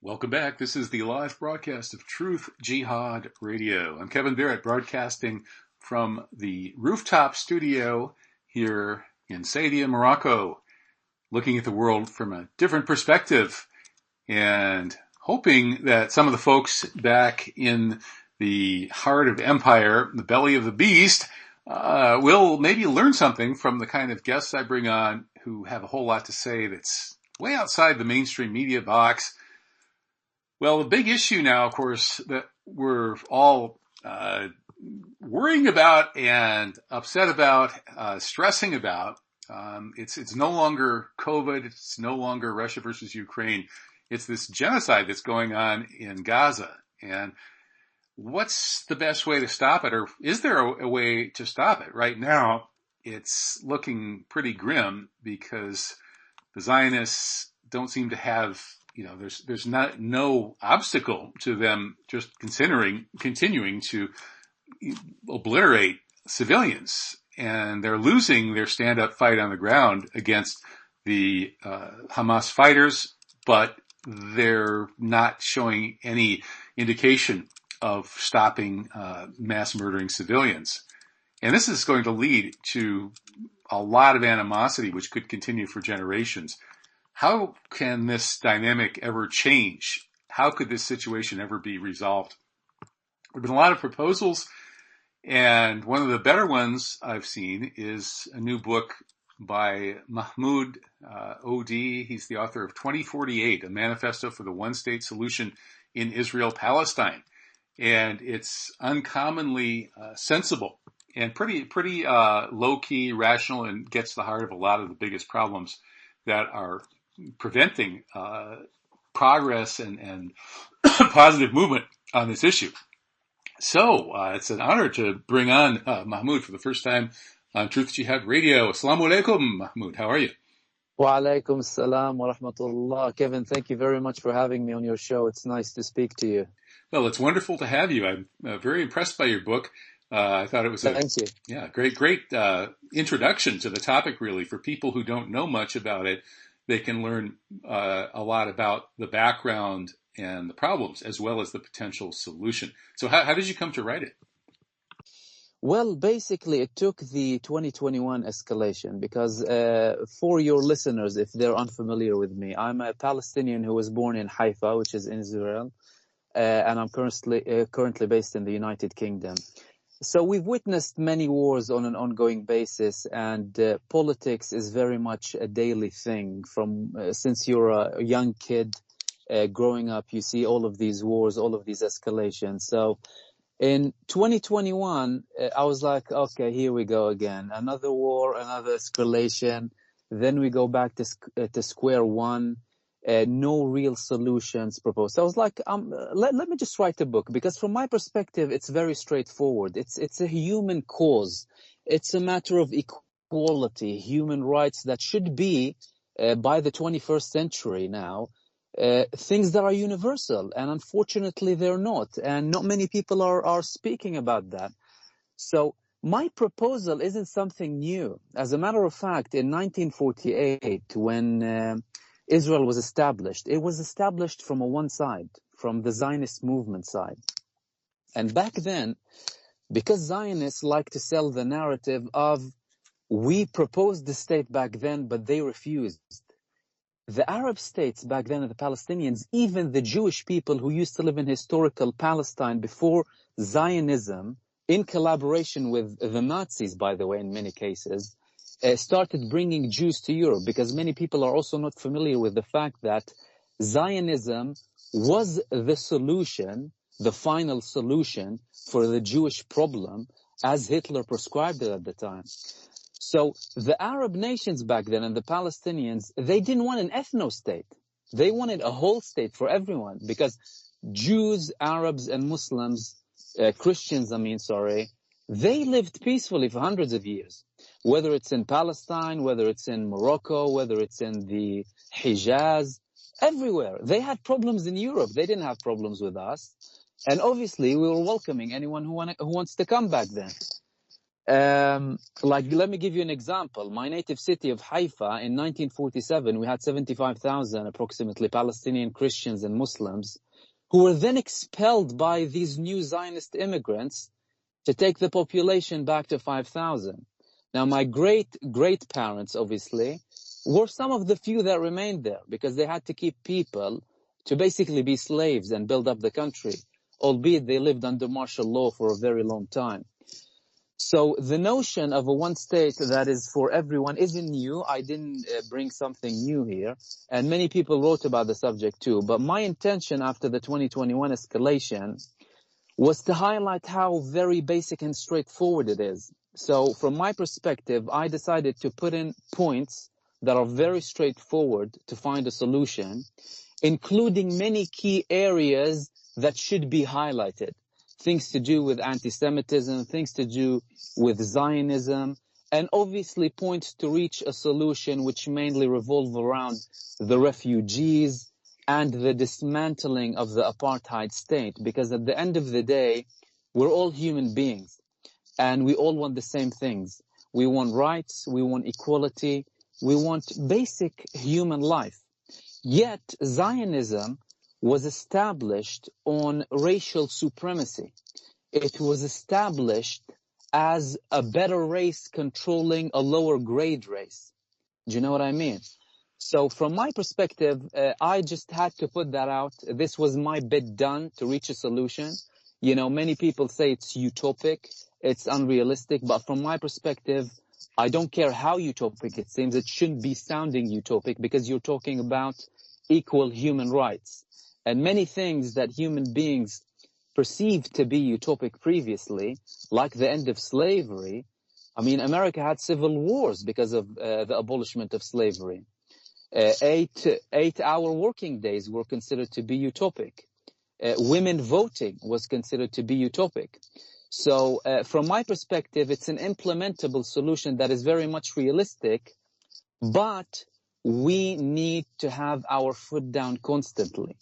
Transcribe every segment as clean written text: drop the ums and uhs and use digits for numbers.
Welcome back. This is the live broadcast of Truth Jihad Radio. I'm Kevin Barrett, broadcasting from the rooftop studio here in Saidia, Morocco, looking at the world from a different perspective and hoping that some of the folks back in the heart of empire, the belly of the beast, will maybe learn something from the kind of guests I bring on who have a whole lot to say that's way outside the mainstream media box. Well, the big issue now, of course, that we're all worrying about and upset about, stressing about, it's no longer COVID, it's no longer Russia versus Ukraine. It's this genocide that's going on in Gaza. And what's the best way to stop it? Or is there a way to stop it? Right now, it's looking pretty grim because the Zionists don't seem to have, there's no obstacle to them just continuing to obliterate civilians. And they're losing their stand-up fight on the ground against the Hamas fighters, but they're not showing any indication of stopping mass murdering civilians. And this is going to lead to a lot of animosity, which could continue for generations. How can this dynamic ever change? How could this situation ever be resolved? There have been a lot of proposals, and one of the better ones I've seen is a new book by MahmoodOD. He's the author of 2048, a Manifesto for the One-State Solution in Israel Palestine. And it's uncommonly sensible and pretty low-key, rational, and gets to the heart of a lot of the biggest problems that are preventing progress and positive movement on this issue. So it's an honor to bring on Mahmood for the first time on Truth Jihad Radio. Assalamu alaikum, Mahmood. How are you? Wa alaikum salam wa rahmatullah. Kevin, thank you very much for having me on your show. It's nice to speak to you. Well, it's wonderful to have you. I'm very impressed by your book. I thought it was great introduction to the topic, really, for people who don't know much about it. They can learn a lot about the background and the problems, as well as the potential solution. So how did you come to write it? Well, basically, it took the 2021 escalation because for your listeners, if they're unfamiliar with me, I'm a Palestinian who was born in Haifa, which is in Israel, and I'm currently based in the United Kingdom. So we've witnessed many wars on an ongoing basis, and politics is very much a daily thing. From since you're a young kid growing up, you see all of these wars, all of these escalations. So in 2021, I was like, okay, here we go again. Another war, another escalation. Then we go back to square one. No real solutions proposed. So I was like, let me just write a book, because from my perspective, it's very straightforward. It's a human cause. It's a matter of equality, human rights that should be, by the 21st century now, things that are universal. And unfortunately, they're not. And not many people are speaking about that. So my proposal isn't something new. As a matter of fact, in 1948, when Israel was established, it was established from one side, from the Zionist movement side. And back then, because Zionists like to sell the narrative of, we proposed the state back then, but they refused. The Arab states back then, and the Palestinians, even the Jewish people who used to live in historical Palestine before Zionism, in collaboration with the Nazis, by the way, in many cases, started bringing Jews to Europe, because many people are also not familiar with the fact that Zionism was the solution, the final solution for the Jewish problem, as Hitler prescribed it at the time. So the Arab nations back then and the Palestinians, they didn't want an ethno-state. They wanted a whole state for everyone, because Jews, Arabs, and Muslims, Christians, they lived peacefully for hundreds of years. Whether it's in Palestine, whether it's in Morocco, whether it's in the Hijaz, everywhere. They had problems in Europe. They didn't have problems with us. And obviously, we were welcoming anyone who wants to come back then. Let me give you an example. My native city of Haifa, in 1947, we had 75,000 approximately Palestinian Christians and Muslims who were then expelled by these new Zionist immigrants to take the population back to 5,000. Now, my great-great-parents, obviously, were some of the few that remained there because they had to keep people to basically be slaves and build up the country, albeit they lived under martial law for a very long time. So the notion of a one state that is for everyone isn't new. I didn't bring something new here. And many people wrote about the subject too. But my intention after the 2021 escalation was to highlight how very basic and straightforward it is. So from my perspective, I decided to put in points that are very straightforward to find a solution, including many key areas that should be highlighted. Things to do with anti-Semitism, things to do with Zionism, and obviously points to reach a solution which mainly revolve around the refugees and the dismantling of the apartheid state. Because at the end of the day, we're all human beings, and we all want the same things. We want rights, we want equality, we want basic human life. Yet Zionism was established on racial supremacy. It was established as a better race controlling a lower grade race. Do you know what I mean? So from my perspective, I just had to put that out. This was my bit done to reach a solution. You know, many people say it's utopic, it's unrealistic, but from my perspective, I don't care how utopic it seems. It shouldn't be sounding utopic because you're talking about equal human rights. And many things that human beings perceived to be utopic previously, like the end of slavery. I mean, America had civil wars because of the abolishment of slavery. 8-hour working days were considered to be utopic. Women voting was considered to be utopic. So from my perspective, it's an implementable solution that is very much realistic, but we need to have our foot down constantly.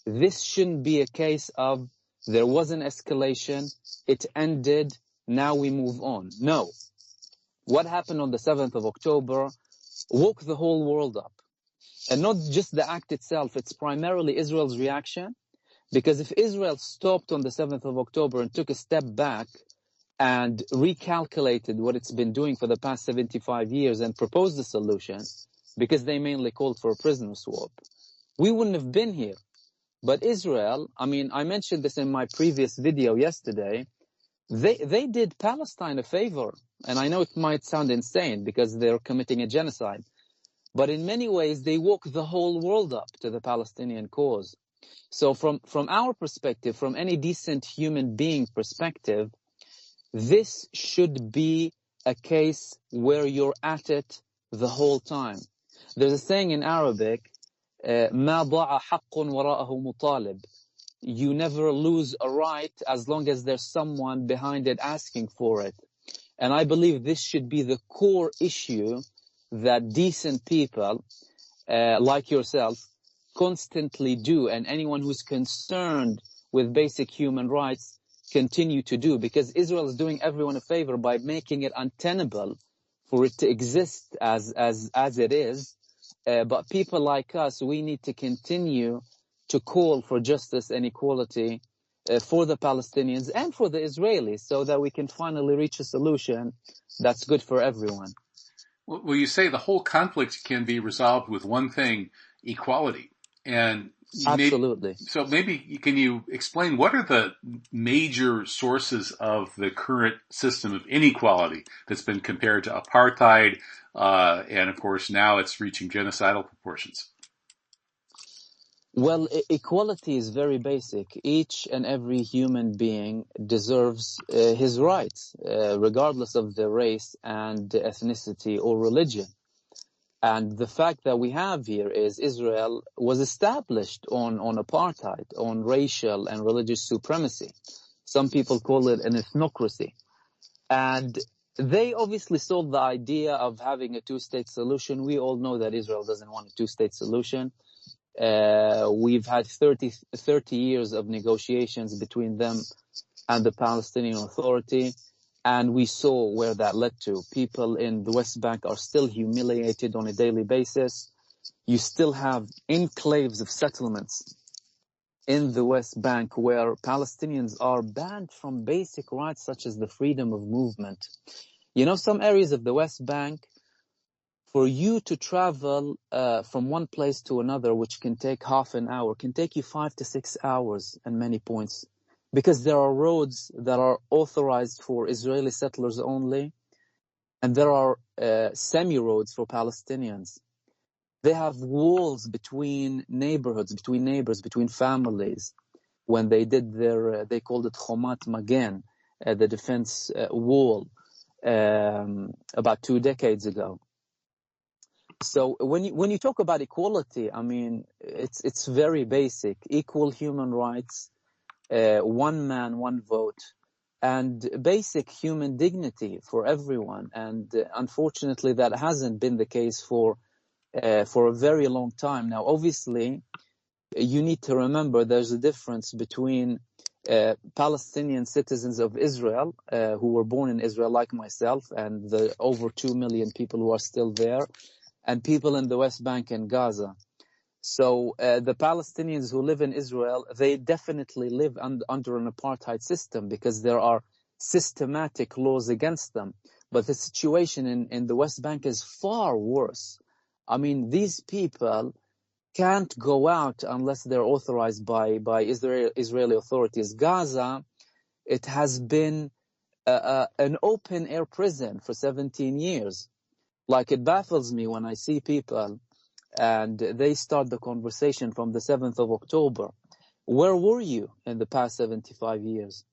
This shouldn't be a case of there was an escalation, it ended, now we move on. No. What happened on the 7th of October woke the whole world up. And not just the act itself, it's primarily Israel's reaction. Because if Israel stopped on the 7th of October and took a step back and recalculated what it's been doing for the past 75 years and proposed a solution, because they mainly called for a prisoner swap, we wouldn't have been here. But Israel, I mean, I mentioned this in my previous video yesterday, they did Palestine a favor. And I know it might sound insane because they're committing a genocide. But in many ways, they woke the whole world up to the Palestinian cause. So from our perspective, from any decent human being perspective, this should be a case where you're at it the whole time. There's a saying in Arabic, مَا ضَعَ حَقٌّ وَرَاءَهُ مُطَالِبٌ. You never lose a right as long as there's someone behind it asking for it. And I believe this should be the core issue that decent people like yourself constantly do, and anyone who's concerned with basic human rights continue to do, because Israel is doing everyone a favor by making it untenable for it to exist as it is. But people like us, we need to continue to call for justice and equality for the Palestinians and for the Israelis, so that we can finally reach a solution that's good for everyone. Well, you say the whole conflict can be resolved with one thing, equality. And Absolutely. Maybe can you explain what are the major sources of the current system of inequality that's been compared to apartheid, and of course now it's reaching genocidal proportions? Well, equality is very basic. Each and every human being deserves his rights, regardless of their race and ethnicity or religion. And the fact that we have here is Israel was established on apartheid, on racial and religious supremacy. Some people call it an ethnocracy. And they obviously sold the idea of having a two-state solution. We all know that Israel doesn't want a two-state solution. We've had 30 years of negotiations between them and the Palestinian Authority. And we saw where that led to. People in the West Bank are still humiliated on a daily basis. You still have enclaves of settlements in the West Bank where Palestinians are banned from basic rights such as the freedom of movement. You know, some areas of the West Bank, for you to travel from one place to another, which can take half an hour, can take you 5 to 6 hours at many points, because there are roads that are authorized for Israeli settlers only, and there are semi-roads for Palestinians. They have walls between neighborhoods, between neighbors, between families. When they did their, they called it Khomat Magen, the defense wall, about 2 decades ago. So when you talk about equality, I mean, it's very basic. Equal human rights, one man, one vote, and basic human dignity for everyone. And unfortunately, that hasn't been the case for a very long time now. Obviously, you need to remember there's a difference between Palestinian citizens of Israel who were born in Israel, like myself, and the over 2 million people who are still there, and people in the West Bank and Gaza. So the Palestinians who live in Israel, they definitely live under an apartheid system because there are systematic laws against them. But the situation in the West Bank is far worse. I mean, these people can't go out unless they're authorized by Israeli authorities. Gaza, it has been an open-air prison for 17 years. Like, it baffles me when I see people and they start the conversation from the 7th of October. Where were you in the past 75 years?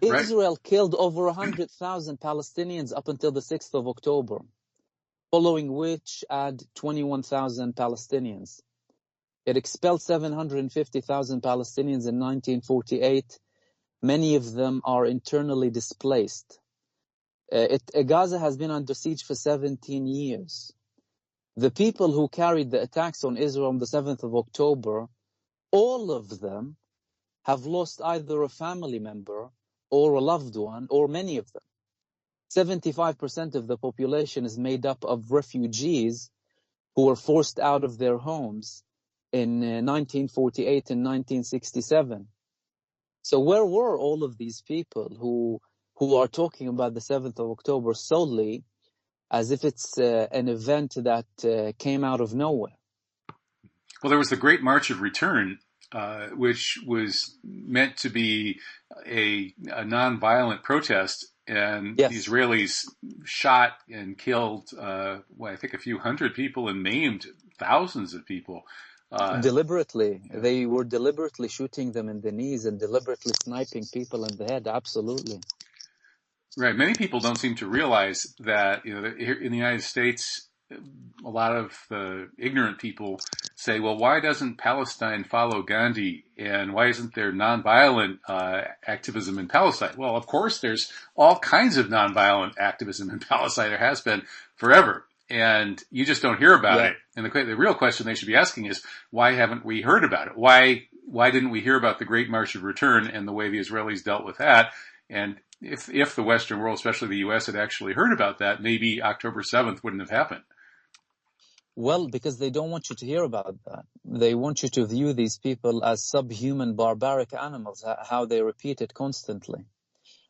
Right. Israel killed over 100,000 Palestinians up until the 6th of October, following which add 21,000 Palestinians. It expelled 750,000 Palestinians in 1948. Many of them are internally displaced. Gaza has been under siege for 17 years. The people who carried the attacks on Israel on the 7th of October, all of them have lost either a family member or a loved one, or many of them. 75% of the population is made up of refugees who were forced out of their homes in 1948 and 1967. So where were all of these people who are talking about the 7th of October solely as if it's an event that came out of nowhere? Well, there was the Great March of Return, which was meant to be a nonviolent protest, and Yes. the Israelis shot and killed, I think a few hundred people and maimed thousands of people. Deliberately. They were deliberately shooting them in the knees and deliberately sniping people in the head. Absolutely. Right. Many people don't seem to realize that, here in the United States, a lot of the ignorant people say, well, why doesn't Palestine follow Gandhi, and why isn't there nonviolent activism in Palestine? Well, of course, there's all kinds of nonviolent activism in Palestine. There has been forever, and you just don't hear about it. And the real question they should be asking is, why haven't we heard about it? Why didn't we hear about the Great March of Return and the way the Israelis dealt with that? And if the Western world, especially the U.S., had actually heard about that, maybe October 7th wouldn't have happened. Well, because they don't want you to hear about that. They want you to view these people as subhuman, barbaric animals, how they repeat it constantly.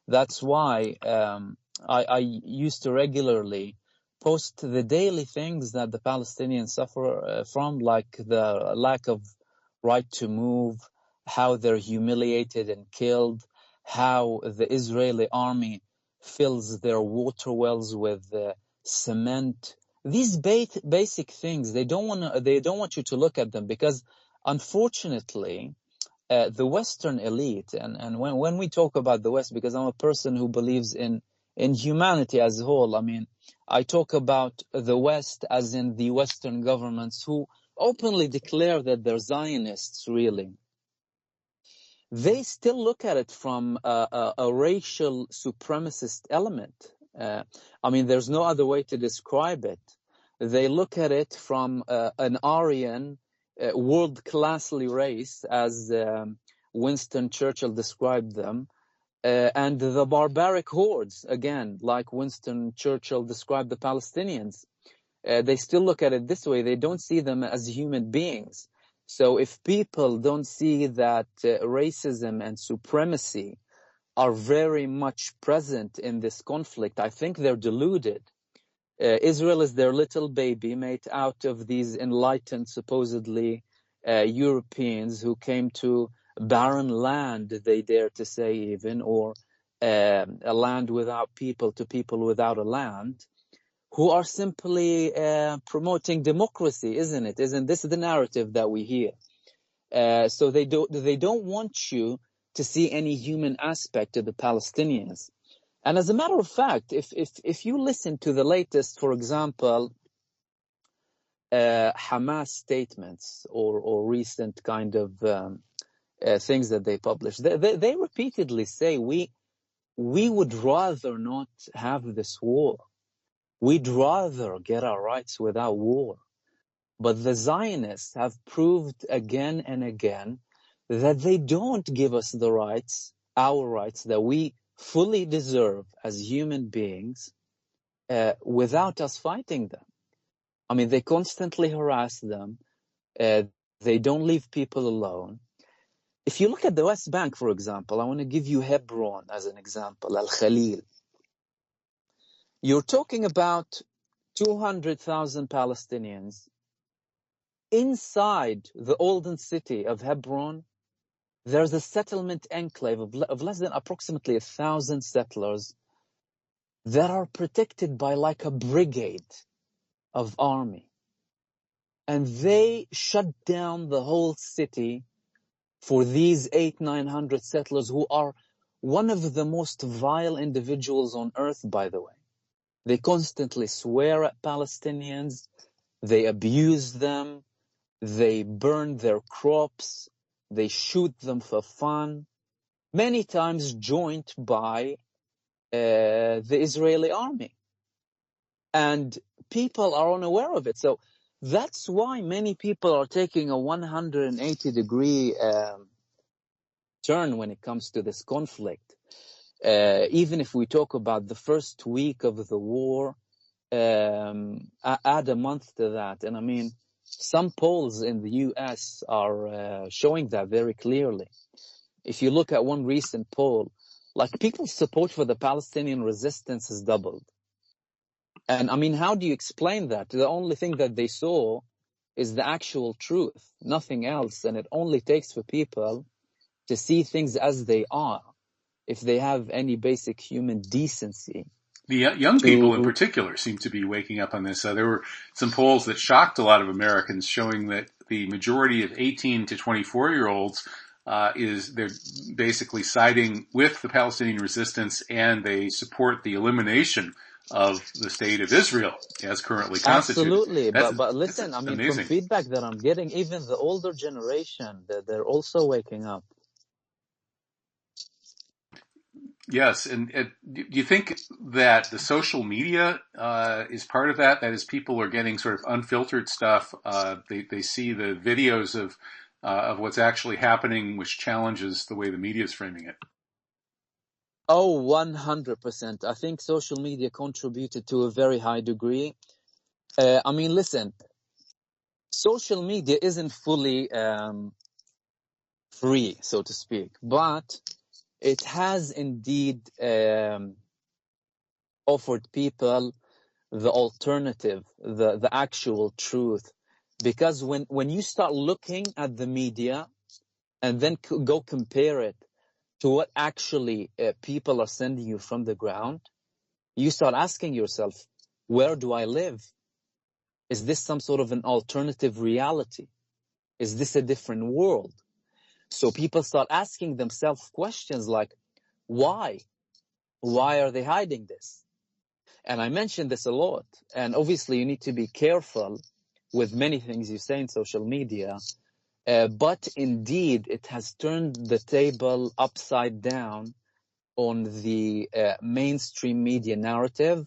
That's why I used to regularly post the daily things that the Palestinians suffer from, like the lack of right to move, how they're humiliated and killed, how the Israeli army fills their water wells with cement. These basic things, they don't want you to look at them, because unfortunately, the Western elite, and when we talk about the West, because I'm a person who believes in humanity as a whole, I mean, I talk about the West as in the Western governments who openly declare that they're Zionists, really. They still look at it from a racial supremacist element. I mean, there's no other way to describe it. They look at it from an Aryan, world-classly race, as Winston Churchill described them, and the barbaric hordes, again, like Winston Churchill described the Palestinians. They still look at it this way. They don't see them as human beings. So if people don't see that racism and supremacy are very much present in this conflict, I think they're deluded. Israel is their little baby made out of these enlightened, supposedly, Europeans who came to barren land, they dare to say even, or a land without people to people without a land, who are simply promoting democracy, isn't it? Isn't this the narrative that we hear? So they don't want you to see any human aspect of the Palestinians. And as a matter of fact, if you listen to the latest, for example, Hamas statements or recent kind of things that they publish, they repeatedly say we would rather not have this war. We'd rather get our rights without war. But the Zionists have proved again and again that they don't give us the rights, our rights, that we fully deserve as human beings without us fighting them. I mean, they constantly harass them. They don't leave people alone. If you look at the West Bank, for example, I want to give you Hebron as an example, Al-Khalil. You're talking about 200,000 Palestinians. Inside the olden city of Hebron, there's a settlement enclave of less than approximately 1,000 settlers that are protected by like a brigade of army. And they shut down the whole city for these 800-900 settlers who are one of the most vile individuals on earth, by the way. They constantly swear at Palestinians. They abuse them. They burn their crops. They shoot them for fun. Many times joined by the Israeli army. And people are unaware of it. So that's why many people are taking a 180-degree turn when it comes to this conflict. Even if we talk about the first week of the war, add a month to that. And I mean, some polls in the US are showing that very clearly. If you look at one recent poll, like people's support for the Palestinian resistance has doubled. And I mean, how do you explain that? The only thing that they saw is the actual truth, nothing else. And it only takes for people to see things as they are, if they have any basic human decency. The young people in particular seem to be waking up on this. There were some polls that shocked a lot of Americans showing that the majority of 18 to 24-year-olds they're basically siding with the Palestinian resistance, and they support the elimination of the state of Israel as currently constituted. Absolutely. But listen, I mean, amazing. From feedback that I'm getting, even the older generation, they're also waking up. Yes, and do you think that the social media is part of that? That is, people are getting sort of unfiltered stuff. They see the videos of what's actually happening, which challenges the way the media is framing it. Oh, 100%. I think social media contributed to a very high degree. I mean, listen, social media isn't fully free, so to speak, but it has indeed offered people the alternative, the actual truth. Because when you start looking at the media and then go compare it to what actually people are sending you from the ground, you start asking yourself, where do I live? Is this some sort of an alternative reality? Is this a different world? So people start asking themselves questions like, why? Why are they hiding this? And I mentioned this a lot. And obviously you need to be careful with many things you say in social media. But indeed, it has turned the table upside down on the mainstream media narrative.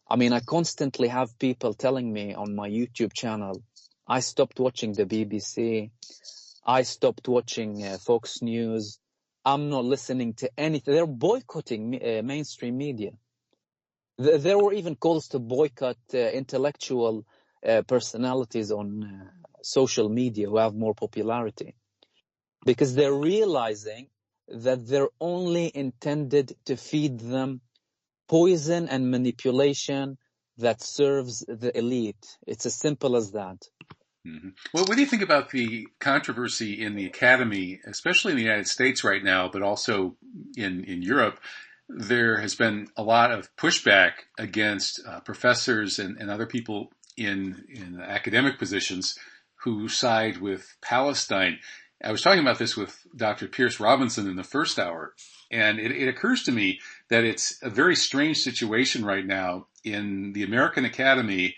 I mean, I constantly have people telling me on my YouTube channel, I stopped watching the BBC. I stopped watching Fox News. I'm not listening to anything. They're boycotting mainstream media. There were even calls to boycott intellectual personalities on social media who have more popularity, because they're realizing that they're only intended to feed them poison and manipulation that serves the elite. It's as simple as that. Mm-hmm. Well, what do you think about the controversy in the academy, especially in the United States right now, but also in Europe? There has been a lot of pushback against professors and other people in academic positions who side with Palestine. I was talking about this with Dr. Pierce Robinson in the first hour, and it occurs to me that it's a very strange situation right now in the American Academy.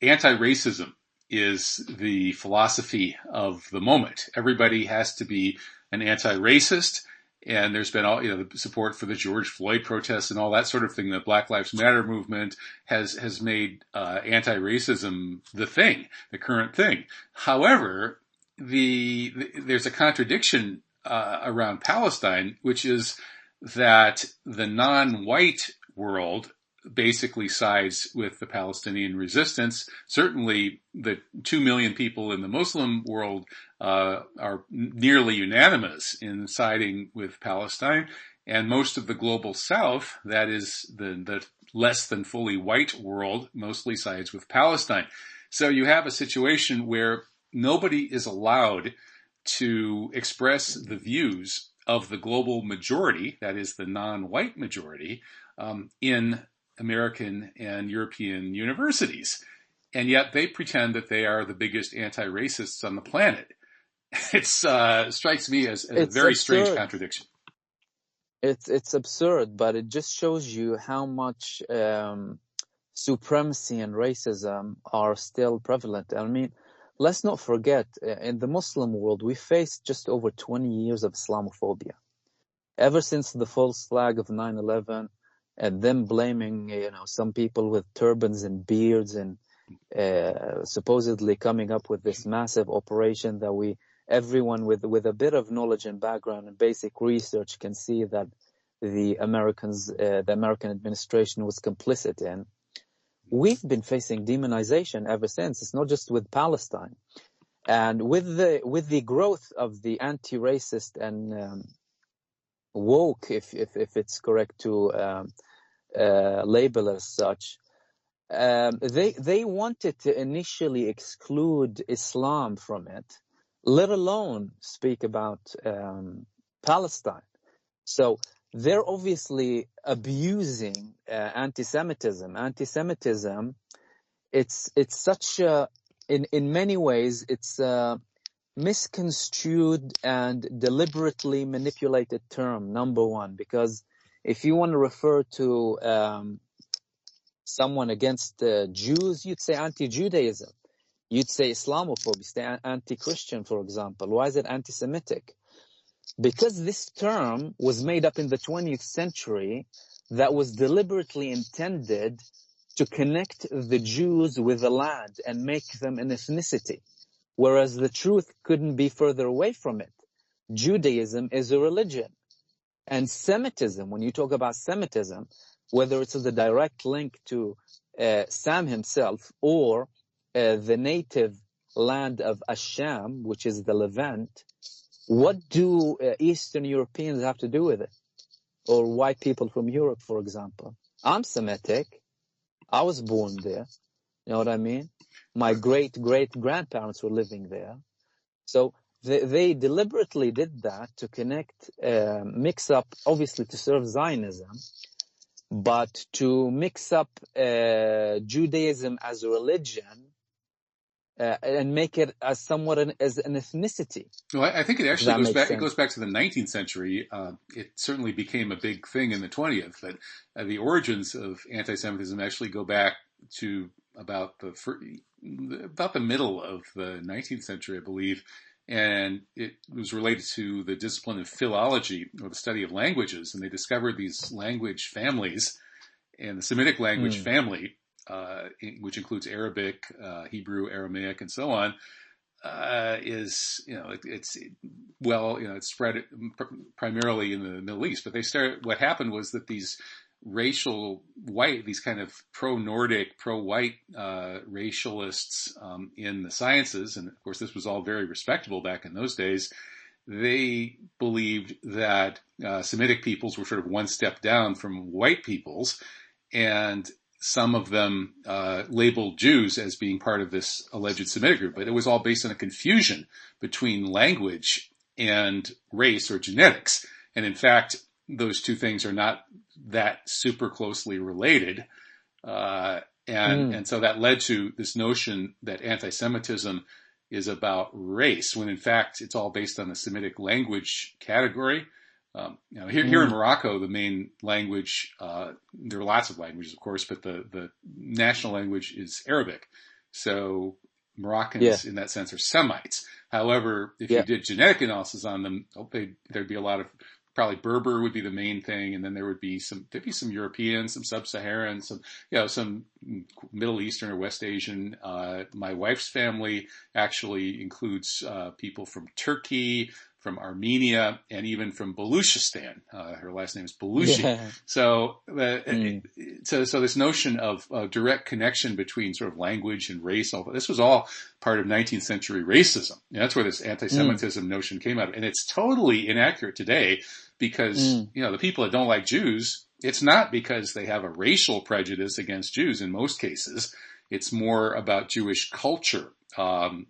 Anti-racism is the philosophy of the moment. Everybody has to be an anti-racist, and there's been all the support for the George Floyd protests and all that sort of thing. The Black Lives Matter movement has made anti-racism the current thing. However, there's a contradiction around Palestine, which is that the non-white world basically sides with the Palestinian resistance. Certainly, the 2 million people in the Muslim world are nearly unanimous in siding with Palestine, and most of the global South, that is the less than fully white world, mostly sides with Palestine. So you have a situation where nobody is allowed to express the views of the global majority, that is the non-white majority, in American and European universities. And yet they pretend that they are the biggest anti-racists on the planet. It strikes me as a very strange contradiction. It's absurd, but it just shows you how much supremacy and racism are still prevalent. I mean, let's not forget, in the Muslim world, we faced just over 20 years of Islamophobia. Ever since the false flag of 9/11, and them blaming, some people with turbans and beards and supposedly coming up with this massive operation that everyone with a bit of knowledge and background and basic research can see that the American administration was complicit in. We've been facing demonization ever since. It's not just with Palestine. And with the growth of the anti-racist and woke, if it's correct to label as such, they wanted to initially exclude Islam from it, let alone speak about Palestine. So they're obviously abusing anti-Semitism. Anti-Semitism, it's such a, in many ways, it's a misconstrued and deliberately manipulated term, number one, because if you want to refer to someone against Jews, you'd say anti-Judaism. You'd say Islamophobia, you'd say anti-Christian, for example. Why is it anti-Semitic? Because this term was made up in the 20th century that was deliberately intended to connect the Jews with the land and make them an ethnicity, whereas the truth couldn't be further away from it. Judaism is a religion. And Semitism, when you talk about Semitism, whether it's a direct link to Sam himself or the native land of Asham, which is the Levant, what do Eastern Europeans have to do with it? Or white people from Europe, for example? I'm Semitic. I was born there. You know what I mean? My great-great-grandparents were living there. So they deliberately did that to connect, mix up, obviously to serve Zionism, but to mix up Judaism as a religion and make it as somewhat as an ethnicity. Well, I think it actually goes back. It goes back to the 19th century. It certainly became a big thing in the 20th, but the origins of anti-Semitism actually go back to about the middle of the 19th century, I believe, and it was related to the discipline of philology, or the study of languages, and they discovered these language families, and the Semitic language family, which includes Arabic, Hebrew, Aramaic, and so on, is, it's spread primarily in the Middle East. But what happened was that these these kind of pro-Nordic, pro-white racialists in the sciences, and of course this was all very respectable back in those days, they believed that Semitic peoples were sort of one step down from white peoples, and some of them labeled Jews as being part of this alleged Semitic group, but it was all based on a confusion between language and race or genetics. And in fact, those two things are not that super closely related. And so that led to this notion that anti-Semitism is about race, when in fact it's all based on the Semitic language category. Here in Morocco, the main language, there are lots of languages, of course, but the national language is Arabic. So Moroccans, in that sense, are Semites. However, if you did genetic analysis on them, there'd be a lot of, probably Berber would be the main thing, and then there'd be some Europeans, some Sub-Saharan, some Middle Eastern or West Asian. My wife's family actually includes people from Turkey, from Armenia, and even from Baluchistan. Her last name is Baluchi. Yeah. So this notion of direct connection between sort of language and race, this was all part of 19th century racism. And that's where this anti-Semitism notion came out of. And it's totally inaccurate today because, the people that don't like Jews, it's not because they have a racial prejudice against Jews in most cases. It's more about Jewish culture,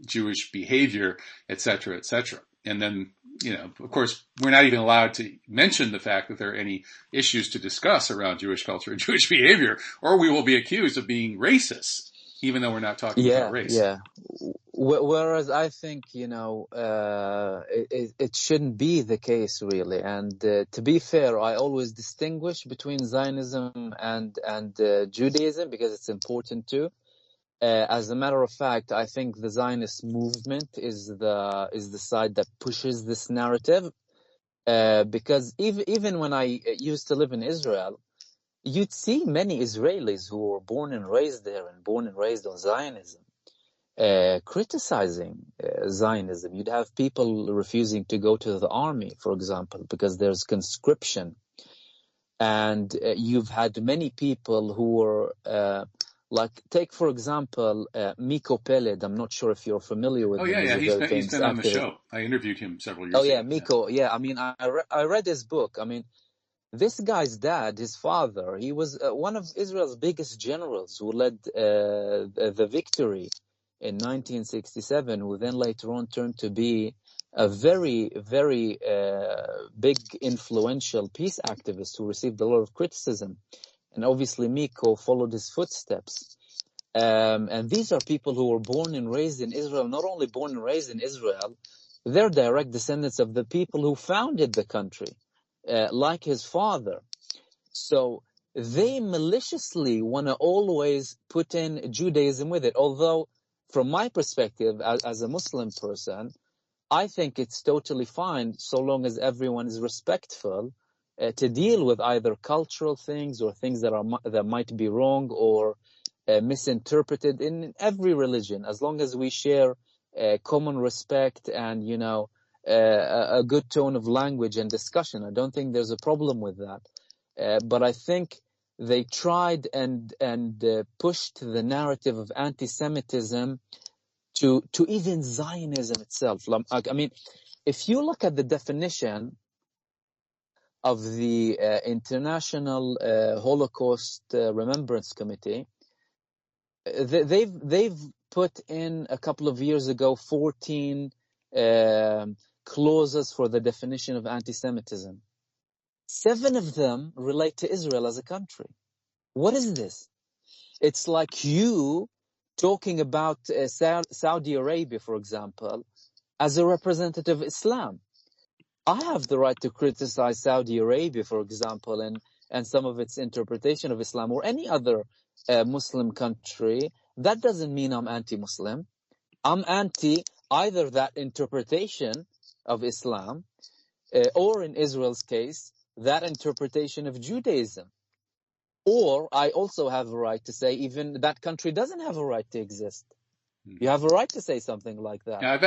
Jewish behavior, et cetera, et cetera. And then, of course, we're not even allowed to mention the fact that there are any issues to discuss around Jewish culture and Jewish behavior, or we will be accused of being racist, even though we're not talking about race. Yeah. Whereas I think, it shouldn't be the case, really. And to be fair, I always distinguish between Zionism and Judaism because it's important too. As a matter of fact, I think the Zionist movement is the side that pushes this narrative, because even when I used to live in Israel, you'd see many Israelis who were born and raised there and born and raised on Zionism, criticizing Zionism. You'd have people refusing to go to the army, for example, because there's conscription, and you've had many people who were take, for example, Miko Peled. I'm not sure if you're familiar with him. He's been on the show. I interviewed him several years ago. Oh, yeah, Miko. Yeah, I mean, I read his book. I mean, this guy's dad, his father, he was one of Israel's biggest generals who led the victory in 1967, who then later on turned to be a very, very big, influential peace activist who received a lot of criticism. And obviously Miko followed his footsteps. And these are people who were born and raised in Israel. Not only born and raised in Israel, they're direct descendants of the people who founded the country, like his father. So they maliciously want to always put in Judaism with it. Although, from my perspective, as a Muslim person, I think it's totally fine so long as everyone is respectful to deal with either cultural things or things that might be wrong or misinterpreted in every religion, as long as we share common respect and a good tone of language and discussion. I don't think there's a problem with that. But I think they tried and pushed the narrative of anti-Semitism to even Zionism itself. I mean, if you look at the definition of the International Holocaust Remembrance Committee, they've put in a couple of years ago 14 clauses for the definition of anti-Semitism. 7 of them relate to Israel as a country. What is this? It's like you talking about Saudi Arabia, for example, as a representative of Islam. I have the right to criticize Saudi Arabia, for example, and some of its interpretation of Islam, or any other Muslim country. That doesn't mean I'm anti-Muslim. I'm anti either that interpretation of Islam, or in Israel's case, that interpretation of Judaism. Or I also have a right to say even that country doesn't have a right to exist. You have a right to say something like that. Yeah,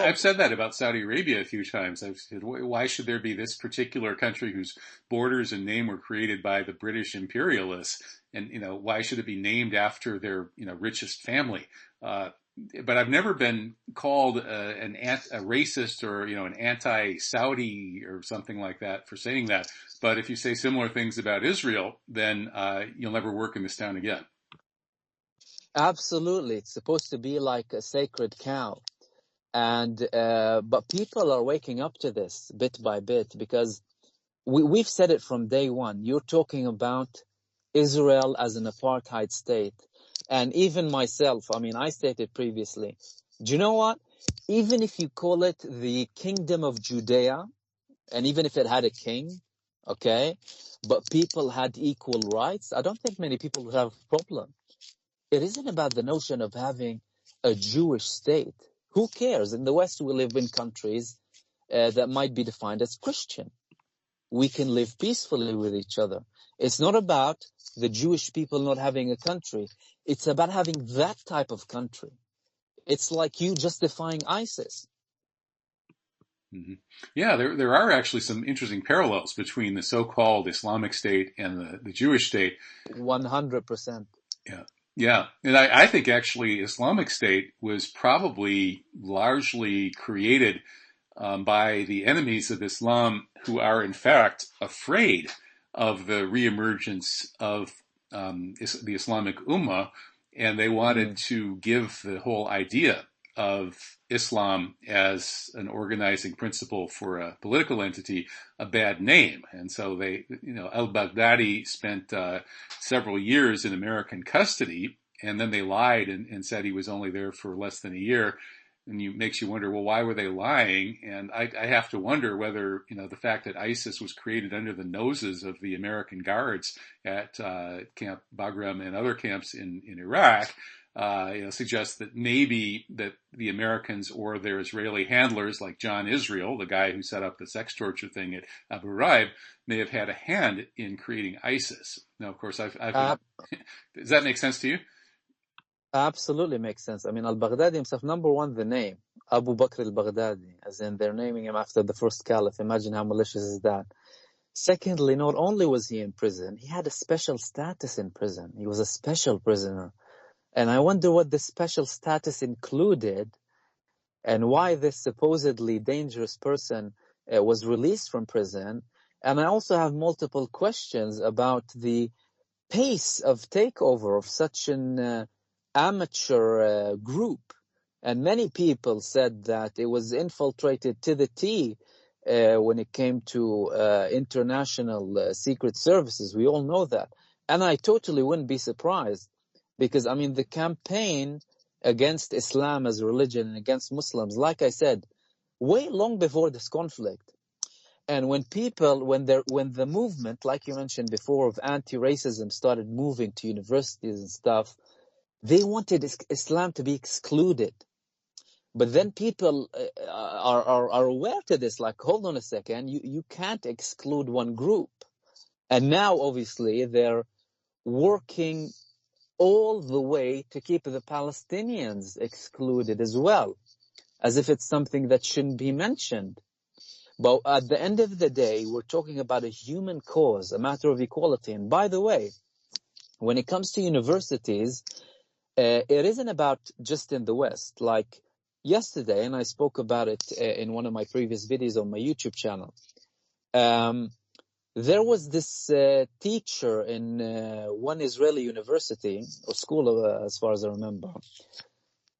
I've said that about Saudi Arabia a few times. I've said, why should there be this particular country whose borders and name were created by the British imperialists, and why should it be named after their richest family? But I've never been called a racist or an anti-Saudi or something like that for saying that. But if you say similar things about Israel, then you'll never work in this town again. Absolutely. It's supposed to be like a sacred cow. But people are waking up to this bit by bit, because we've said it from day one. You're talking about Israel as an apartheid state. And even myself, I stated previously, do you know what? Even if you call it the Kingdom of Judea, and even if it had a king, okay, but people had equal rights, I don't think many people would have a problem. It isn't about the notion of having a Jewish state. Who cares? In the West, we live in countries that might be defined as Christian. We can live peacefully with each other. It's not about the Jewish people not having a country. It's about having that type of country. It's like you justifying ISIS. Mm-hmm. Yeah, there are actually some interesting parallels between the so-called Islamic State and the Jewish state. 100%. Yeah. Yeah, and I think actually Islamic State was probably largely created by the enemies of Islam, who are in fact afraid of the reemergence of the Islamic Ummah, and they wanted to give the whole idea of Islam as an organizing principle for a political entity a bad name. And so they, al-Baghdadi spent several years in American custody, and then they lied and said he was only there for less than a year. And makes you wonder, well, why were they lying? And I have to wonder whether, the fact that ISIS was created under the noses of the American guards at Camp Bagram and other camps in Iraq, suggests that maybe that the Americans or their Israeli handlers, like John Israel, the guy who set up the sex torture thing at Abu Ghraib, may have had a hand in creating ISIS. Now, of course, does that make sense to you? Absolutely makes sense. Al-Baghdadi himself, number one, the name, Abu Bakr al-Baghdadi, as in they're naming him after the first caliph. Imagine how malicious is that. Secondly, not only was he in prison, he had a special status in prison. He was a special prisoner. And I wonder what the special status included and why this supposedly dangerous person was released from prison. And I also have multiple questions about the pace of takeover of such an amateur group. And many people said that it was infiltrated to the T when it came to international secret services. We all know that. And I totally wouldn't be surprised, because, the campaign against Islam as a religion and against Muslims, like I said, way long before this conflict. And when the movement, like you mentioned before, of anti-racism started moving to universities and stuff, they wanted Islam to be excluded. But then people are aware to this, like, hold on a second, you can't exclude one group. And now, obviously, they're working all the way to keep the Palestinians excluded as well, as if it's something that shouldn't be mentioned. But at the end of the day, we're talking about a human cause, a matter of equality. And by the way, when it comes to universities, it isn't about just in the West. Like yesterday, and I spoke about it in one of my previous videos on my YouTube channel, there was this teacher in one Israeli university or school, as far as I remember.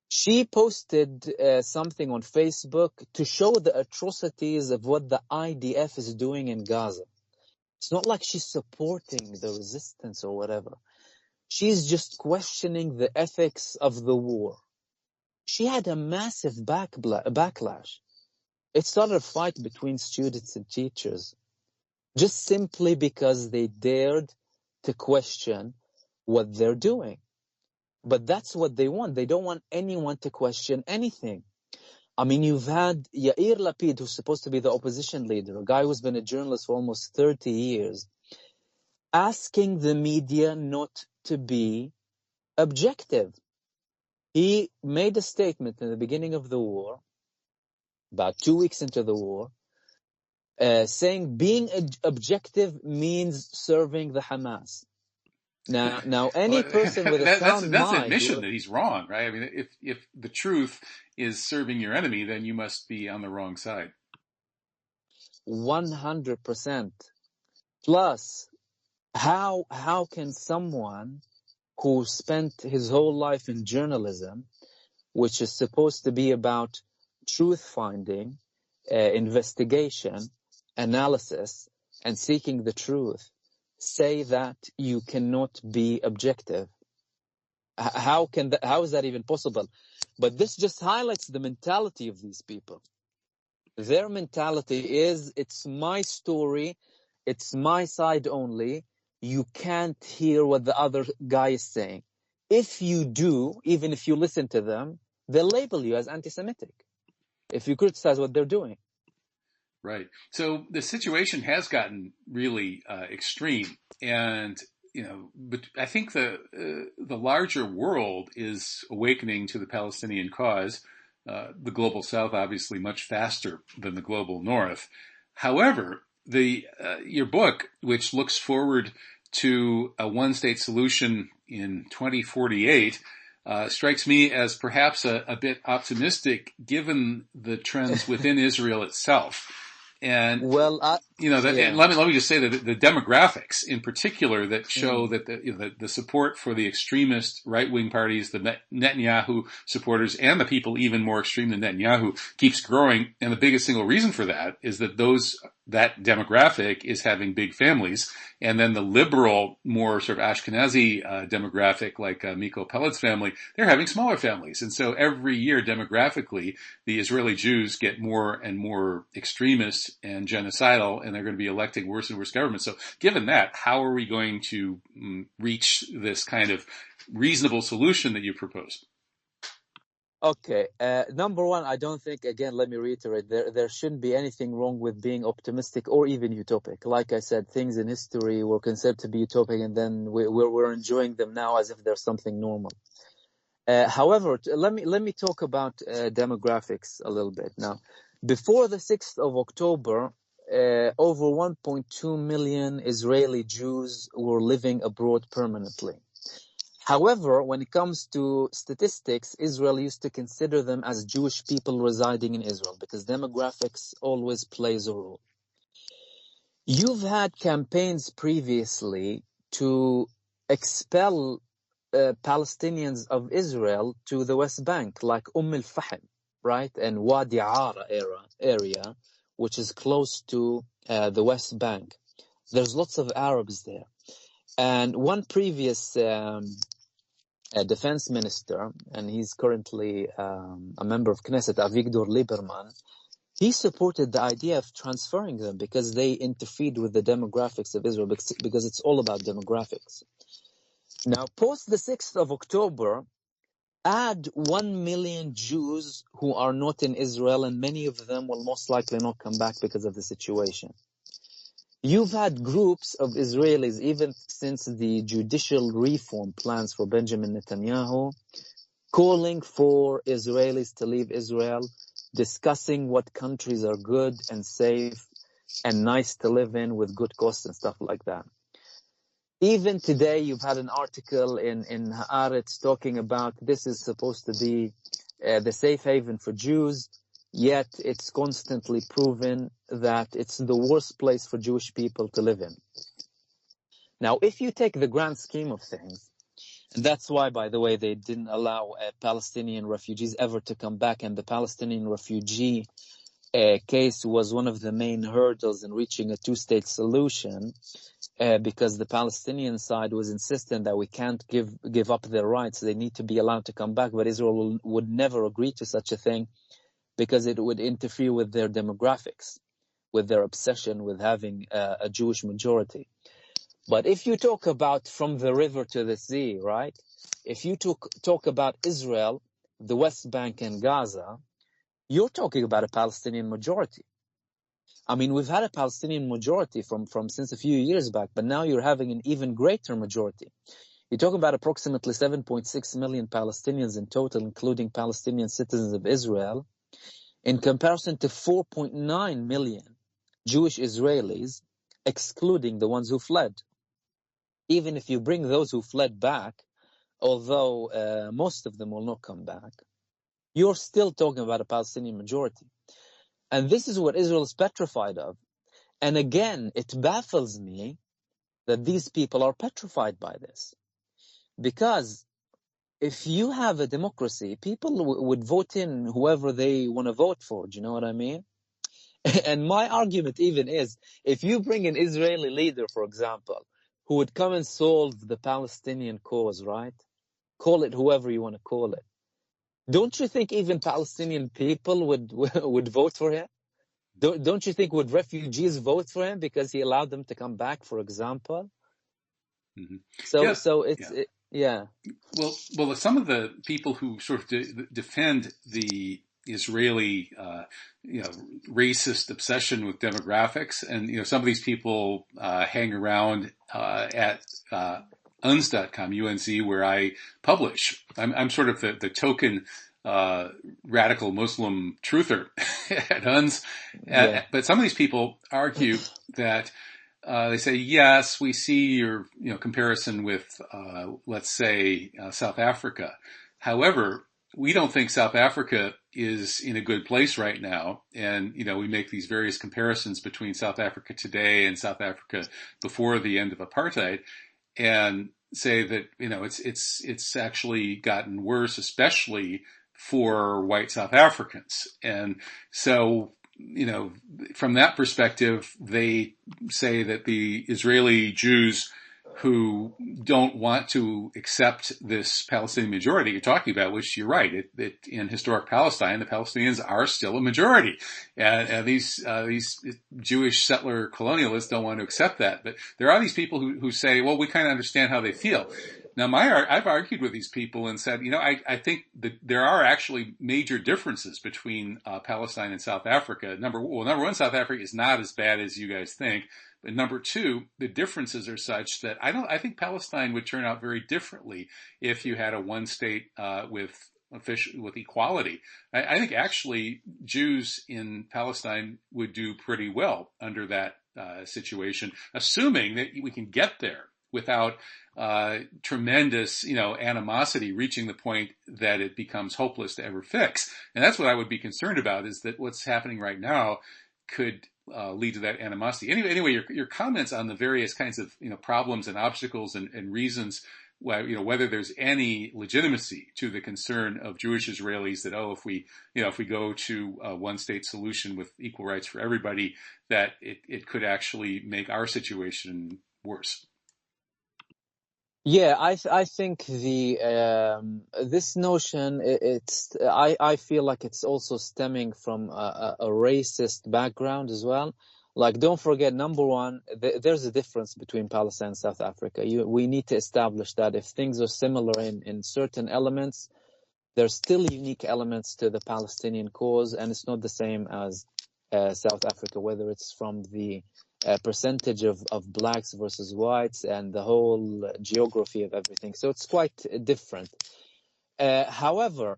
She posted something on Facebook to show the atrocities of what the IDF is doing in Gaza. It's not like she's supporting the resistance or whatever. She's just questioning the ethics of the war. She had a massive backlash. It started a fight between students and teachers, just simply because they dared to question what they're doing. But that's what they want. They don't want anyone to question anything. You've had Yair Lapid, who's supposed to be the opposition leader, a guy who's been a journalist for almost 30 years, asking the media not to be objective. He made a statement in the beginning of the war, about 2 weeks into the war, saying being objective means serving the Hamas. Now, any person with a sound that's an mind, admission that he's wrong, right? I mean, if the truth is serving your enemy, then you must be on the wrong side. 100%. Plus, how can someone who spent his whole life in journalism, which is supposed to be about truth finding, investigation, analysis, and seeking the truth, say that you cannot be objective? How is that even possible? But this just highlights the mentality of these people. Their mentality is, it's my story, it's my side only. You can't hear what the other guy is saying. If you do, even if you listen to them, they'll label you as anti-Semitic if you criticize what they're doing. Right. So the situation has gotten really extreme, and but I think the larger world is awakening to the Palestinian cause. The global South, obviously, much faster than the global North. However, your book, which looks forward to a one-state solution in 2048, strikes me as perhaps a bit optimistic, given the trends within Israel itself. And well, let me just say that the demographics, in particular, that show that the support for the extremist right-wing parties, the Netanyahu supporters, and the people even more extreme than Netanyahu, keeps growing. And the biggest single reason for that is that that demographic is having big families, and then the liberal, more sort of Ashkenazi demographic, like Miko Pellet's family, they're having smaller families. And so every year, demographically, the Israeli Jews get more and more extremist and genocidal, and they're going to be electing worse and worse governments. So given that, how are we going to reach this kind of reasonable solution that you propose? Okay. Number one, I don't think, again, let me reiterate, there shouldn't be anything wrong with being optimistic or even utopic. Like I said, things in history were considered to be utopic, and then we're enjoying them now as if they're something normal. However, let me talk about demographics a little bit. Now, before the 6th of October, over 1.2 million Israeli Jews were living abroad permanently. However, when it comes to statistics, Israel used to consider them as Jewish people residing in Israel, because demographics always plays a role. You've had campaigns previously to expel Palestinians of Israel to the West Bank, like al-Fahm, right? And Wadi Ara area, which is close to the West Bank. There's lots of Arabs there. And one previous defense minister, and he's currently a member of Knesset, Avigdor Lieberman, he supported the idea of transferring them because they interfered with the demographics of Israel, because it's all about demographics. Now, post the 6th of October, add 1 million Jews who are not in Israel, and many of them will most likely not come back because of the situation. You've had groups of Israelis, even since the judicial reform plans for Benjamin Netanyahu, calling for Israelis to leave Israel, discussing what countries are good and safe and nice to live in with good costs and stuff like that. Even today, you've had an article in Haaretz talking about this is supposed to be the safe haven for Jews, yet it's constantly proven that it's the worst place for Jewish people to live in. Now, if you take the grand scheme of things, and that's why, by the way, they didn't allow Palestinian refugees ever to come back, and the Palestinian refugee case was one of the main hurdles in reaching a two-state solution, because the Palestinian side was insistent that we can't give up their rights. They need to be allowed to come back, but Israel would never agree to such a thing because it would interfere with their demographics, with their obsession with having a Jewish majority. But if you talk about from the river to the sea, right? If you talk about Israel, the West Bank and Gaza, you're talking about a Palestinian majority. I mean, we've had a Palestinian majority from since a few years back, but now you're having an even greater majority. You're talking about approximately 7.6 million Palestinians in total, including Palestinian citizens of Israel, in comparison to 4.9 million Jewish Israelis, excluding the ones who fled. Even if you bring those who fled back, although most of them will not come back, you're still talking about a Palestinian majority. And this is what Israel is petrified of. And again, it baffles me that these people are petrified by this. Because if you have a democracy, people would vote in whoever they want to vote for. Do you know what I mean? And my argument even is, if you bring an Israeli leader, for example, who would come and solve the Palestinian cause, right? Call it whoever you want to call it. Don't you think even Palestinian people would vote for him? Don't you think would refugees vote for him because he allowed them to come back, for example? Mm-hmm. So it's yeah. Well, some of the people who sort of defend the Israeli, racist obsession with demographics, and some of these people hang around at UNZ.com, UNZ, where I publish. I'm sort of the token radical Muslim truther at UNZ. But some of these people argue that they say, yes, we see your comparison with, let's say, South Africa. However, we don't think South Africa is in a good place right now. And, we make these various comparisons between South Africa today and South Africa before the end of apartheid, and say that, it's actually gotten worse, especially for white South Africans. And so, from that perspective, they say that the Israeli Jews who don't want to accept this Palestinian majority you're talking about, which you're right, in historic Palestine, the Palestinians are still a majority. And these Jewish settler colonialists don't want to accept that. But there are these people who say, well, we kind of understand how they feel. Now, I've argued with these people and said, I think that there are actually major differences between Palestine and South Africa. Number one, South Africa is not as bad as you guys think. But number two, the differences are such that I think Palestine would turn out very differently if you had a one state with equality. I think actually Jews in Palestine would do pretty well under that situation, assuming that we can get there without tremendous, animosity reaching the point that it becomes hopeless to ever fix. And that's what I would be concerned about, is that what's happening right now could lead to that animosity. Anyway, your comments on the various kinds of problems and obstacles and reasons why, whether there's any legitimacy to the concern of Jewish Israelis that if we go to a one state solution with equal rights for everybody, that it could actually make our situation worse. Yeah, I think this notion, I feel like it's also stemming from a racist background as well. Like, don't forget, number one, there's a difference between Palestine and South Africa. We need to establish that if things are similar in certain elements, there's still unique elements to the Palestinian cause, and it's not the same as South Africa, whether it's from the percentage of blacks versus whites and the whole geography of everything. So it's quite different. However,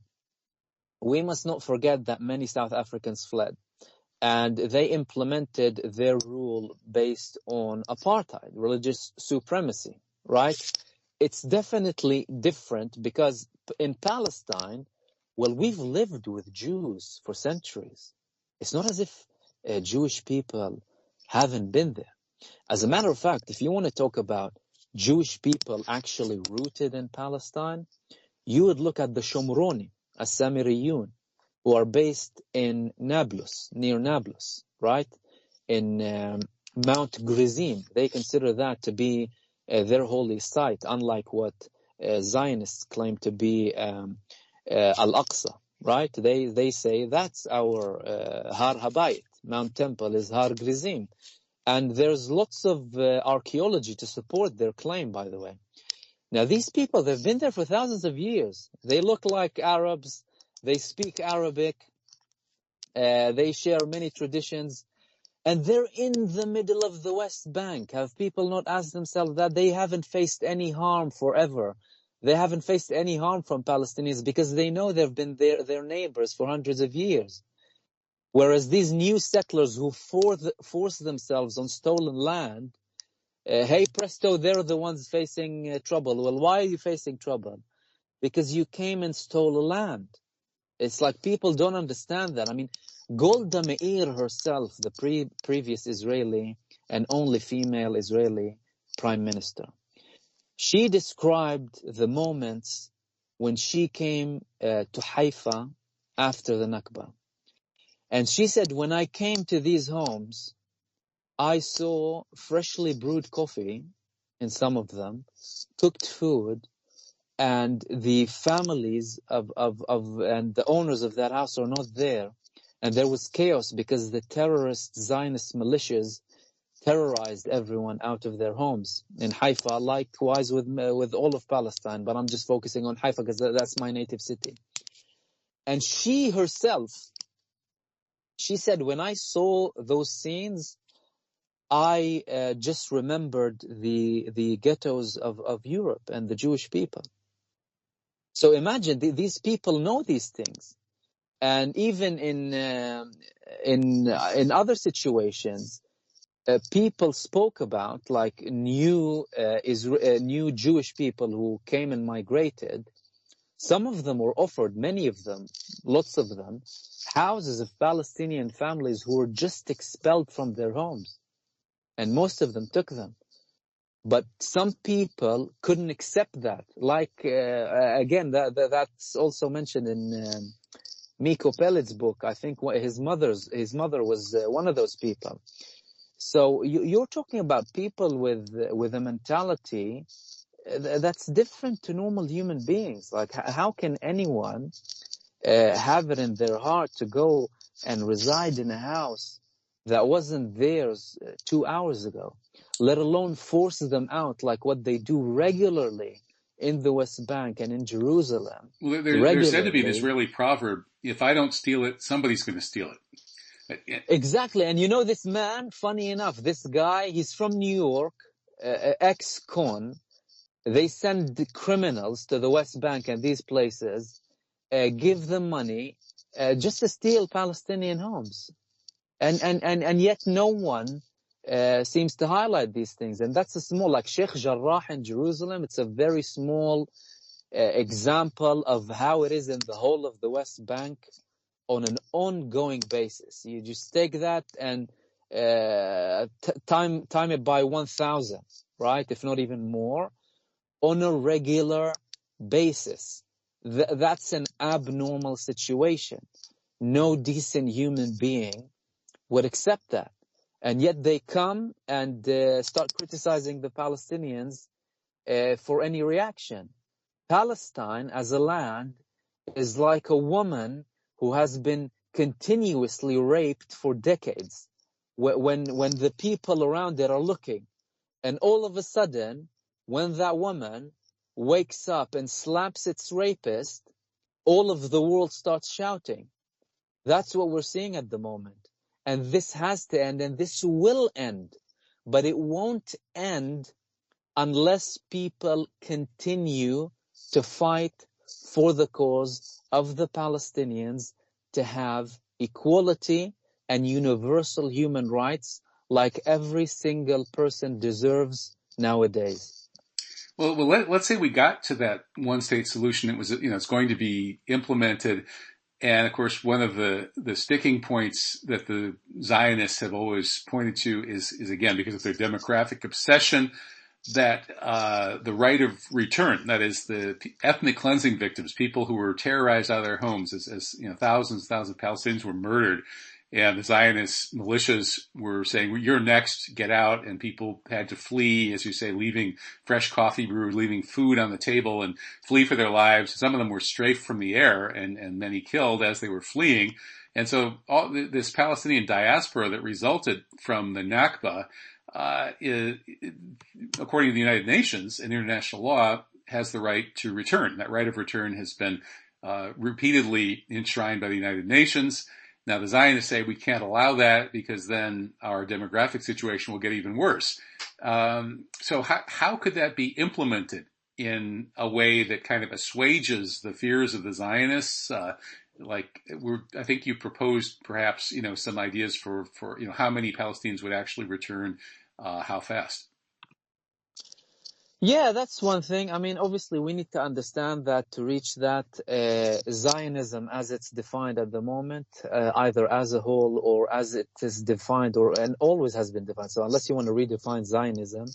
we must not forget that many South Africans fled, and they implemented their rule based on apartheid, religious supremacy, right? It's definitely different because in Palestine, well, we've lived with Jews for centuries. It's not as if Jewish people haven't been there. As a matter of fact, if you want to talk about Jewish people actually rooted in Palestine, you would look at the Shomroni, as-Samariyun, who are based in Nablus, near Nablus, right? In Mount Gerizim. They consider that to be their holy site, unlike what Zionists claim to be Al-Aqsa, right? They say that's our Har Habayit. Mount Temple is Har Gerizim. And there's lots of archaeology to support their claim, by the way. Now, these people, they've been there for thousands of years. They look like Arabs. They speak Arabic. They share many traditions. And they're in the middle of the West Bank. Have people not asked themselves that? They haven't faced any harm forever. They haven't faced any harm from Palestinians because they know they've been their neighbors for hundreds of years. Whereas these new settlers who force themselves on stolen land, hey presto, they're the ones facing trouble. Well, why are you facing trouble? Because you came and stole a land. It's like people don't understand that. I mean, Golda Meir herself, the previous Israeli and only female Israeli prime minister, she described the moments when she came to Haifa after the Nakba. And she said, when I came to these homes, I saw freshly brewed coffee in some of them, cooked food, and the families of and the owners of that house are not there. And there was chaos because the terrorist Zionist militias terrorized everyone out of their homes in Haifa, likewise with all of Palestine. But I'm just focusing on Haifa because that's my native city. And she herself, she said, when I saw those scenes, I just remembered the ghettos of Europe and the Jewish people. So imagine these people know these things, and even in other situations, people spoke about like new Jewish people who came and migrated. Some of them were offered, many of them, lots of them, houses of Palestinian families who were just expelled from their homes, and most of them took them. But some people couldn't accept that. Like, again, that's also mentioned in Miko Pellet's book. I think his mother was one of those people. So you're talking about people with a mentality that's different to normal human beings. Like, how can anyone have it in their heart to go and reside in a house that wasn't theirs 2 hours ago, let alone force them out like what they do regularly in the West Bank and in Jerusalem? Well, there's said to be an Israeli proverb, if I don't steal it, somebody's going to steal it. Exactly. And you know this man, funny enough, this guy, he's from New York, ex-con. They send criminals to the West Bank and these places, give them money just to steal Palestinian homes. And yet no one seems to highlight these things. And that's a small, like Sheikh Jarrah in Jerusalem, it's a very small example of how it is in the whole of the West Bank on an ongoing basis. You just take that and time it by 1,000, right? If not even more, on a regular basis. That's an abnormal situation. No decent human being would accept that. And yet they come and start criticizing the Palestinians for any reaction. Palestine as a land is like a woman who has been continuously raped for decades. When the people around it are looking, and all of a sudden, when that woman wakes up and slaps its rapist, all of the world starts shouting. That's what we're seeing at the moment. And this has to end, and this will end. But it won't end unless people continue to fight for the cause of the Palestinians to have equality and universal human rights like every single person deserves nowadays. Well, let's say we got to that one-state solution. It was, it's going to be implemented. And of course, one of the sticking points that the Zionists have always pointed to is again, because of their demographic obsession, that the right of return, that is the ethnic cleansing victims, people who were terrorized out of their homes, as thousands of Palestinians were murdered. And the Zionist militias were saying, well, you're next, get out. And people had to flee, as you say, leaving fresh coffee brewed, leaving food on the table and flee for their lives. Some of them were strafed from the air and many killed as they were fleeing. And so all this Palestinian diaspora that resulted from the Nakba, according to the United Nations and international law, has the right to return. That right of return has been repeatedly enshrined by the United Nations. Now, the Zionists say we can't allow that because then our demographic situation will get even worse. So how could that be implemented in a way that kind of assuages the fears of the Zionists? I think you proposed perhaps, some ideas for how many Palestinians would actually return, how fast. Yeah, that's one thing. I mean, obviously, we need to understand that to reach that, Zionism as it's defined at the moment, either as a whole or as it is defined, and always has been defined. So unless you want to redefine Zionism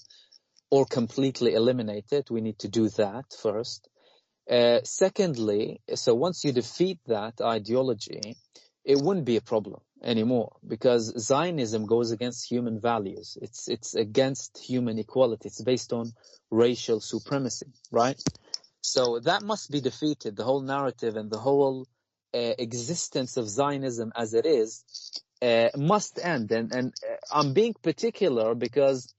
or completely eliminate it, we need to do that first. Secondly, so once you defeat that ideology, it wouldn't be a problem anymore, because Zionism goes against human values. It's against human equality. It's based on racial supremacy, right? So that must be defeated. The whole narrative and the whole existence of Zionism as it is must end. And I'm being particular because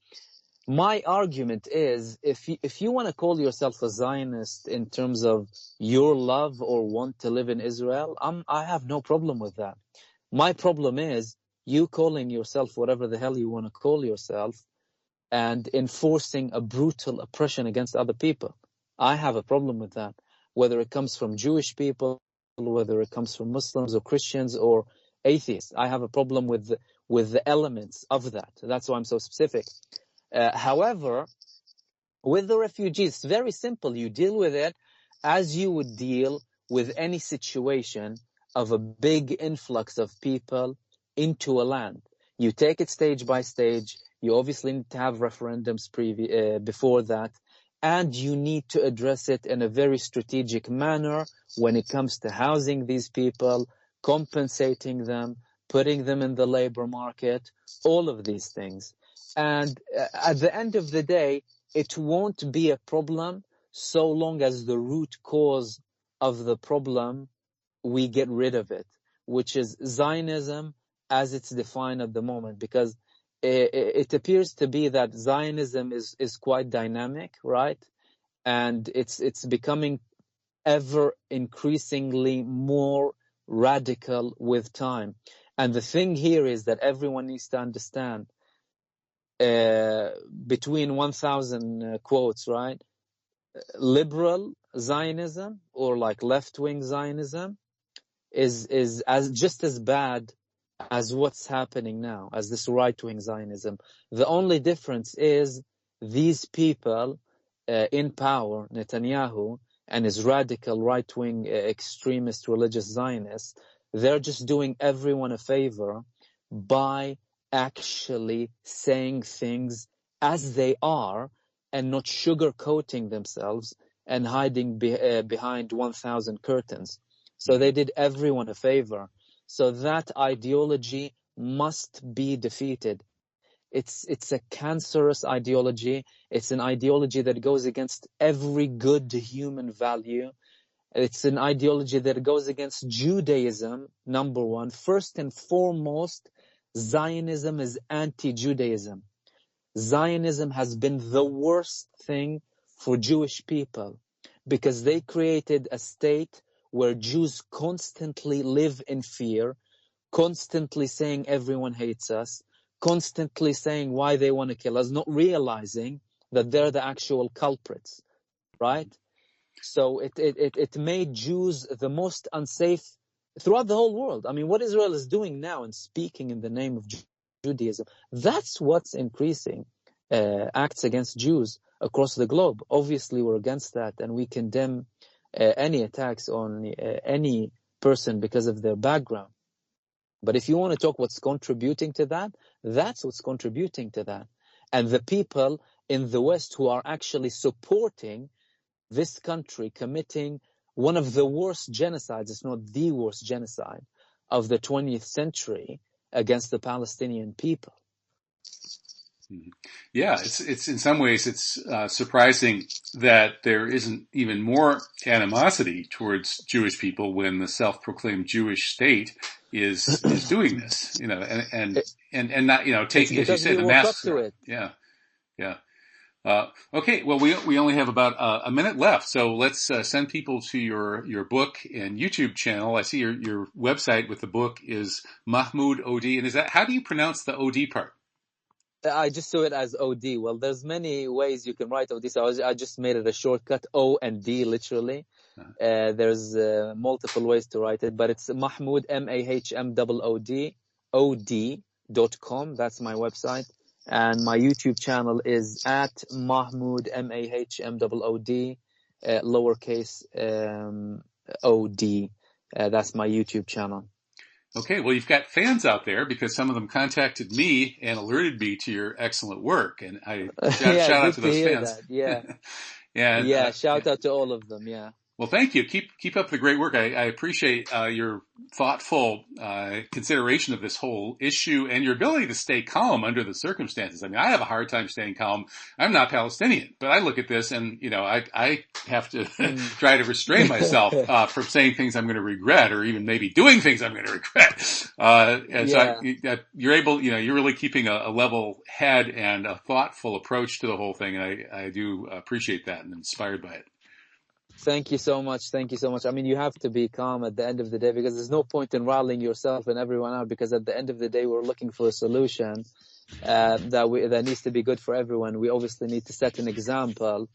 my argument is, if you want to call yourself a Zionist in terms of your love or want to live in Israel, I have no problem with that. My problem is you calling yourself whatever the hell you want to call yourself and enforcing a brutal oppression against other people. I have a problem with that, whether it comes from Jewish people, whether it comes from Muslims or Christians or atheists. I have a problem with the elements of that. That's why I'm so specific. However, with the refugees, it's very simple. You deal with it as you would deal with any situation of a big influx of people into a land. You take it stage by stage. You obviously need to have referendums before that, and you need to address it in a very strategic manner when it comes to housing these people, compensating them, putting them in the labor market, all of these things. And at the end of the day, it won't be a problem so long as the root cause of the problem, we get rid of it, which is Zionism as it's defined at the moment. Because it appears to be that Zionism is quite dynamic, right? And it's becoming ever increasingly more radical with time. And the thing here is that everyone needs to understand, between 1,000 quotes, right? Liberal Zionism or like left-wing Zionism is as just as bad as what's happening now, as this right-wing Zionism. The only difference is these people in power, Netanyahu and his radical right-wing extremist religious Zionists, they're just doing everyone a favor by actually saying things as they are and not sugarcoating themselves and hiding behind 1,000 curtains. So they did everyone a favor. So that ideology must be defeated. It's a cancerous ideology. It's an ideology that goes against every good human value. It's an ideology that goes against Judaism, number one. First and foremost, Zionism is anti-Judaism. Zionism has been the worst thing for Jewish people because they created a state where Jews constantly live in fear, constantly saying everyone hates us, constantly saying why they want to kill us, not realizing that they're the actual culprits, right? So it made Jews the most unsafe throughout the whole world. I mean, what Israel is doing now and speaking in the name of Judaism, that's what's increasing acts against Jews across the globe. Obviously, we're against that, and we condemn any attacks on any person because of their background. But if you want to talk what's contributing to that, that's what's contributing to that. And the people in the West who are actually supporting this country committing one of the worst genocides, it's not the worst genocide, of the 20th century against the Palestinian people. Yeah, it's in some ways it's surprising that there isn't even more animosity towards Jewish people when the self-proclaimed Jewish state is doing this, and not taking, as you said, the mask. To it. Yeah. Okay, well, we only have about a minute left, so let's send people to your book and YouTube channel. I see your website with the book is MahmoodOD, and is that, how do you pronounce the OD part? I just saw it as OD. Well, there's many ways you can write OD, so I just made it a shortcut, O and D, literally. There's multiple ways to write it, but it's Mahmood, MahmoodOD, OD.com. That's my website. And my YouTube channel is at Mahmood, MahmoodOD, lowercase OD. That's my YouTube channel. Okay, well, you've got fans out there because some of them contacted me and alerted me to your excellent work, and I shout out to those fans. That. Yeah, and, shout out to all of them. Yeah. Well, thank you. Keep up the great work. I appreciate your thoughtful consideration of this whole issue and your ability to stay calm under the circumstances. I mean, I have a hard time staying calm. I'm not Palestinian, but I look at this and, I have to try to restrain myself from saying things I'm going to regret, or even maybe doing things I'm going to regret. So you're really keeping a level head and a thoughtful approach to the whole thing. And I do appreciate that and I'm inspired by it. Thank you so much. Thank you so much. I mean, you have to be calm at the end of the day, because there's no point in rallying yourself and everyone out, because at the end of the day, we're looking for a solution that needs to be good for everyone. We obviously need to set an example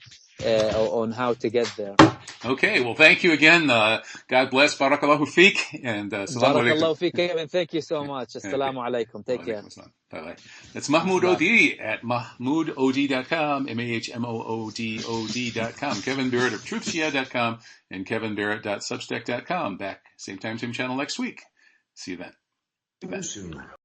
on how to get there. Okay, well, thank you again. God bless. Barakallahu feek. And assalamu alaikum. Barakallahu feek, and thank you so much. Assalamu alaikum. Take care. Bye-bye. That's MahmoodOD at MahmoodOD.com, MahmoodOD.com. Kevin Barrett of TruthJihad.com and KevinBarrett.substack.com. Back same time, same channel next week. See you then.